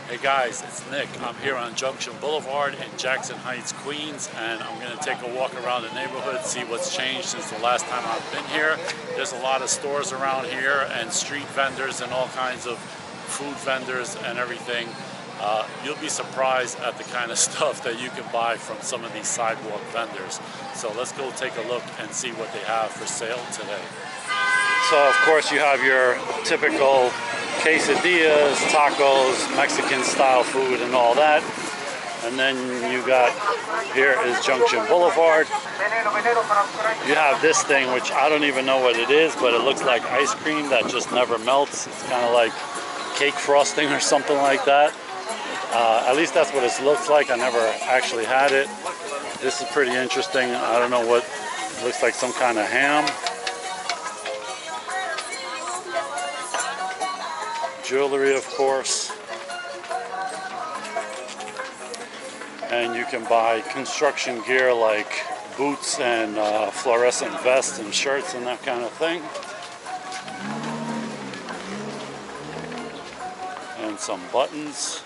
Hey guys, it's Nick. I'm here on Junction Boulevard in Jackson Heights, Queens, and I'm going to take a walk around the neighborhood, see what's changed since the last time I've been here. There's a lot of stores around here and street vendors and all kinds of food vendors and everything. You'll be surprised at the kind of stuff that you can buy from some of these sidewalk vendors. So let's go take a look and see what they have for sale today. So of course you have your typical quesadillas, tacos, Mexican style food and all that. And then you got, here is Junction Boulevard. You have this thing, which I don't even know what it is, but it looks like ice cream that just never melts. It's kind of like cake frosting or something like that. At least that's what it looks like. I never actually had it. This is pretty interesting. I don't know what, it looks like some kind of ham. Jewelry, of course, and you can buy construction gear like boots and fluorescent vests and shirts and that kind of thing, and some buttons.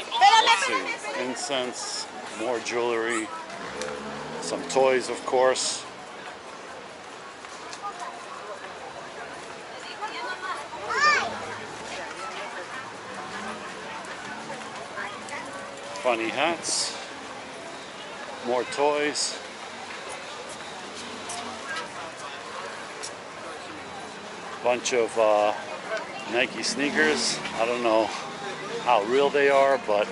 Let's see, incense, more jewelry, some toys, of course. Funny hats, more toys, bunch of Nike sneakers. I don't know how real they are, but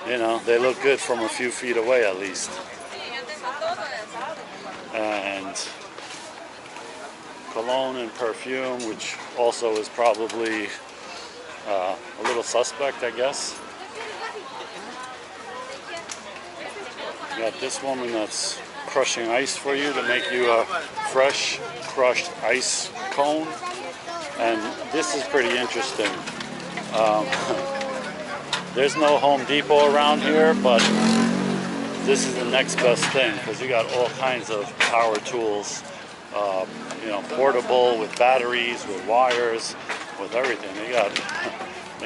you know, they look good from a few feet away at least. And cologne and perfume, which also is probably a little suspect, I guess. You got this woman that's crushing ice for you to make you a fresh crushed ice cone, and this is pretty interesting. There's no Home Depot around here, but this is the next best thing because you got all kinds of power tools, you know, portable with batteries, with wires, with everything. They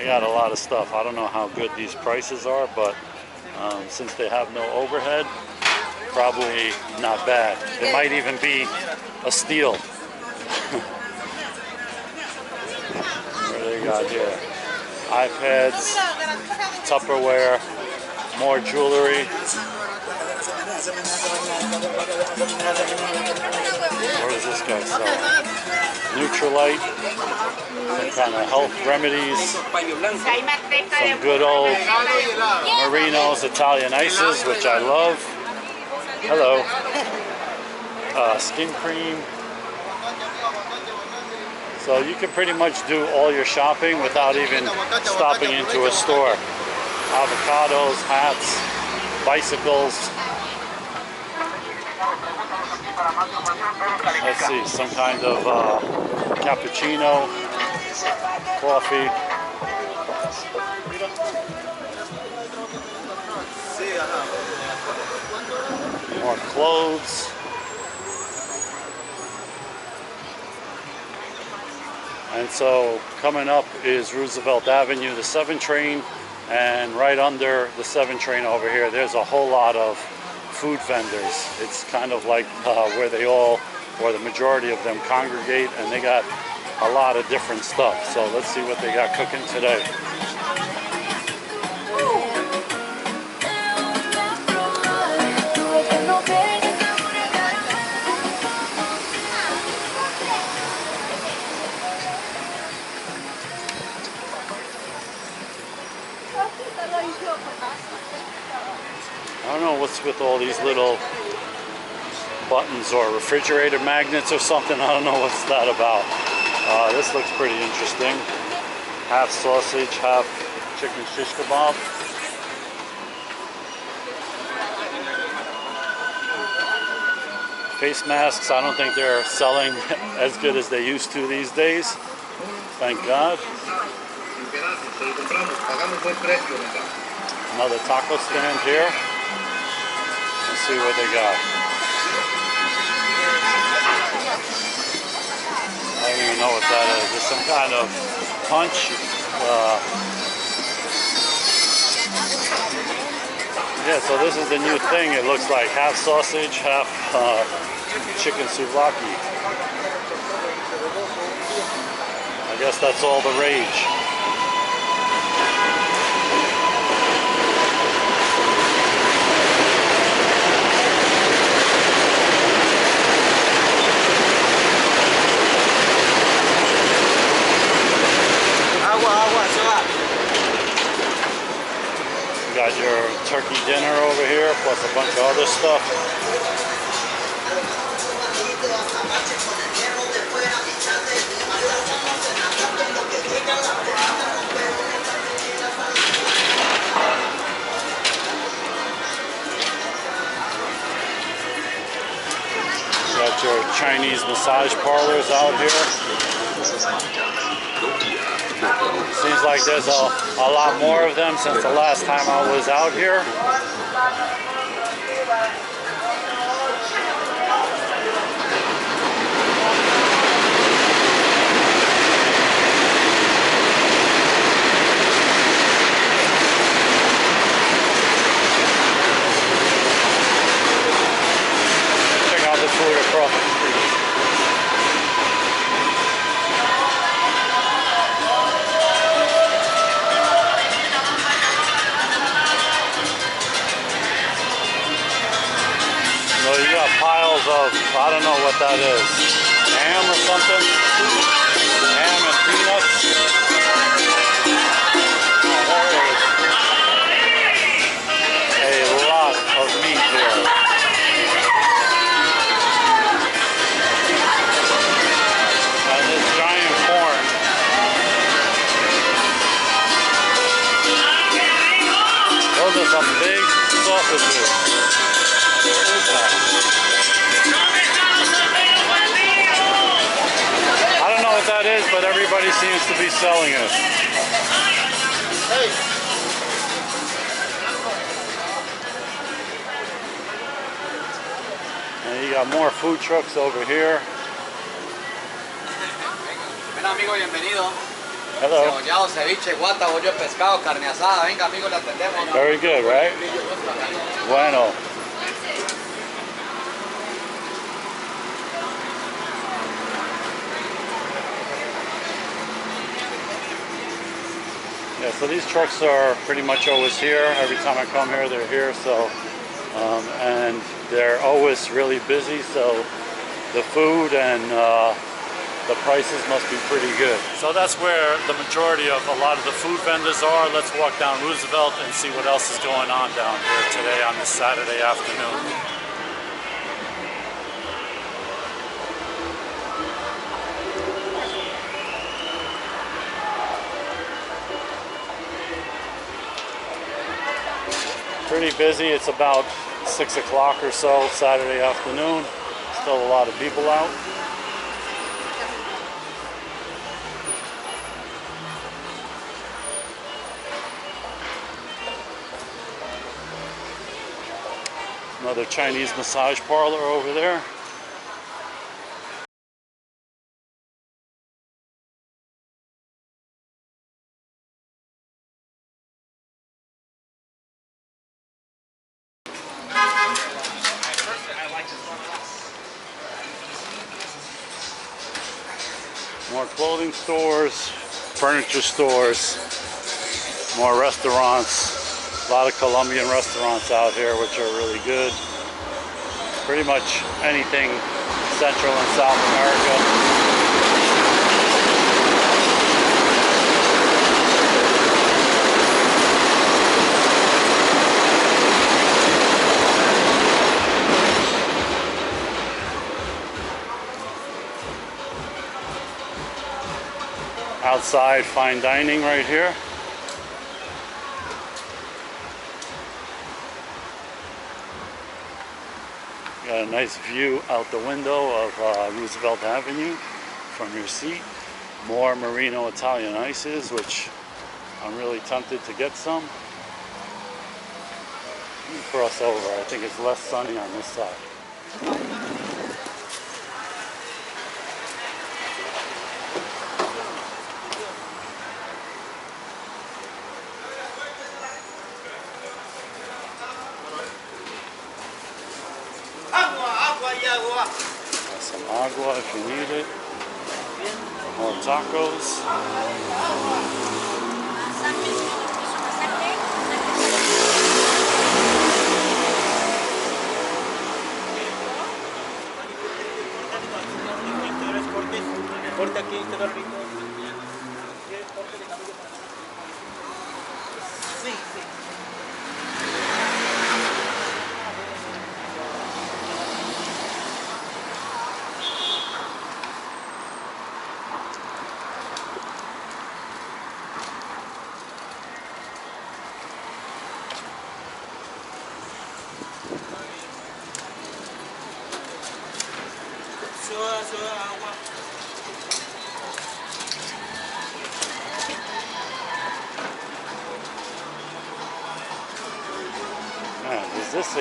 got a lot of stuff. I don't know how good these prices are, but since they have no overhead, probably not bad. It might even be a steal. What do they got here? iPads, Tupperware, more jewelry. What does this guy sell? Neutralite, some kind of health remedies, some good old Marino's Italian ices, which I love. Hello. Skin cream. So you can pretty much do all your shopping without even stopping into a store. Avocados, hats, bicycles. Let's see, some kind of cappuccino, coffee. More clothes. And so coming up is Roosevelt Avenue, the 7 train, and right under the 7 train over here, there's a whole lot of food vendors. It's kind of like where they all, or the majority of them, congregate, and they got a lot of different stuff. So let's see what they got cooking today. I don't know what's with all these little buttons or refrigerator magnets or something. I don't know what's that about. This looks pretty interesting. Half sausage, half chicken shish kebab. Face masks, I don't think they're selling as good as they used to these days. Thank God. Another taco stand here. Let's see what they got. know what that is. It's some kind of punch. Yeah, so this is the new thing. It looks like half sausage, half chicken souvlaki. I guess that's all the rage. Got your turkey dinner over here, plus a bunch of other stuff. Got your Chinese massage parlors out here. Seems like there's a lot more of them since the last time I was out here. Check out the food across the street. So you got piles of, I don't know what that is, ham or something? Ham and peanuts? Oh, there it is. A lot of meat here. And this giant corn. Those are some big sausages. I don't know what that is, but everybody seems to be selling it. Hey. And you got more food trucks over here. Ven amigo, bienvenido. Hello. Cebollado, ceviche, guata, bollo de pescado, carne asada. Venga amigo, le atendemos. Very good, right? Bueno. Yeah, so these trucks are pretty much always here. Every time I come here, they're here. So, and they're always really busy. So, the food and the prices must be pretty good. So that's where the majority of a lot of the food vendors are. Let's walk down Roosevelt and see what else is going on down here today on this Saturday afternoon. Pretty busy. It's about 6 o'clock or so Saturday afternoon. Still a lot of people out. Another Chinese massage parlor over there. More clothing stores, furniture stores, more restaurants. A lot of Colombian restaurants out here which are really good. Pretty much anything Central and South America. Outside fine dining right here. Got a nice view out the window of Roosevelt Avenue from your seat. More Merino Italian ices, which I'm really tempted to get some. Let me cross over. I think it's less sunny on this side. agua if you need it. More tacos. Man, is this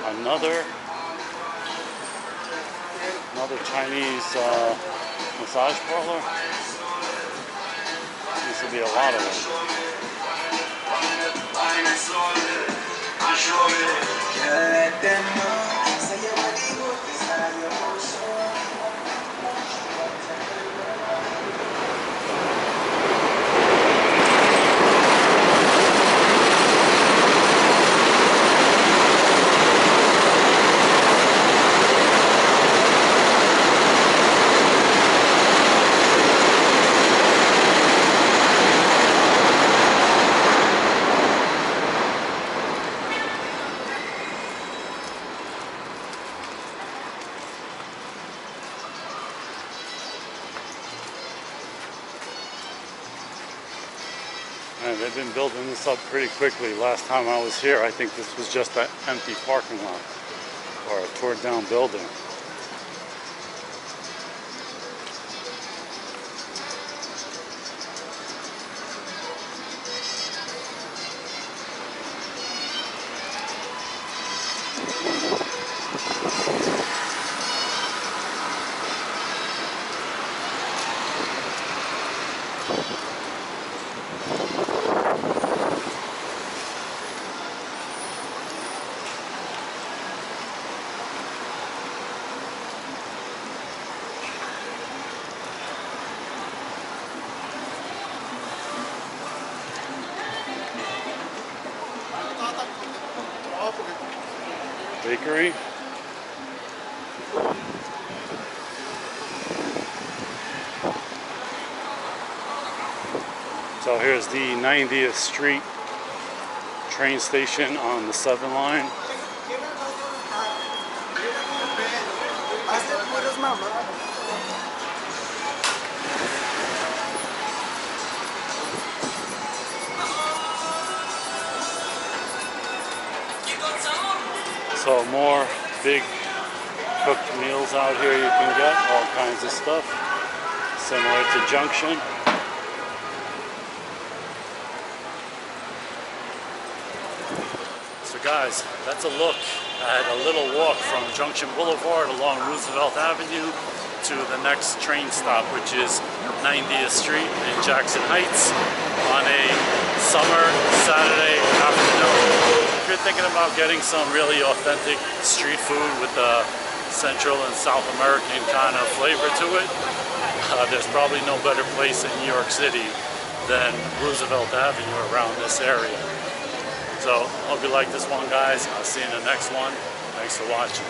another Chinese massage parlor? Used to be a lot of them. And they've been building this up pretty quickly. Last time I was here, I think this was just an empty parking lot or a torn down building. Bakery. So here's the 90th Street train station on the 7 line. So more big cooked meals out here you can get, all kinds of stuff, similar to Junction. So guys, that's a look at a little walk from Junction Boulevard along Roosevelt Avenue to the next train stop, which is 90th Street in Jackson Heights on a summer Saturday afternoon. If you're thinking about getting some really authentic street food with a Central and South American kind of flavor to it, there's probably no better place in New York City than Roosevelt Avenue around this area. So, hope you like this one, guys. I'll see you in the next one. Thanks for watching.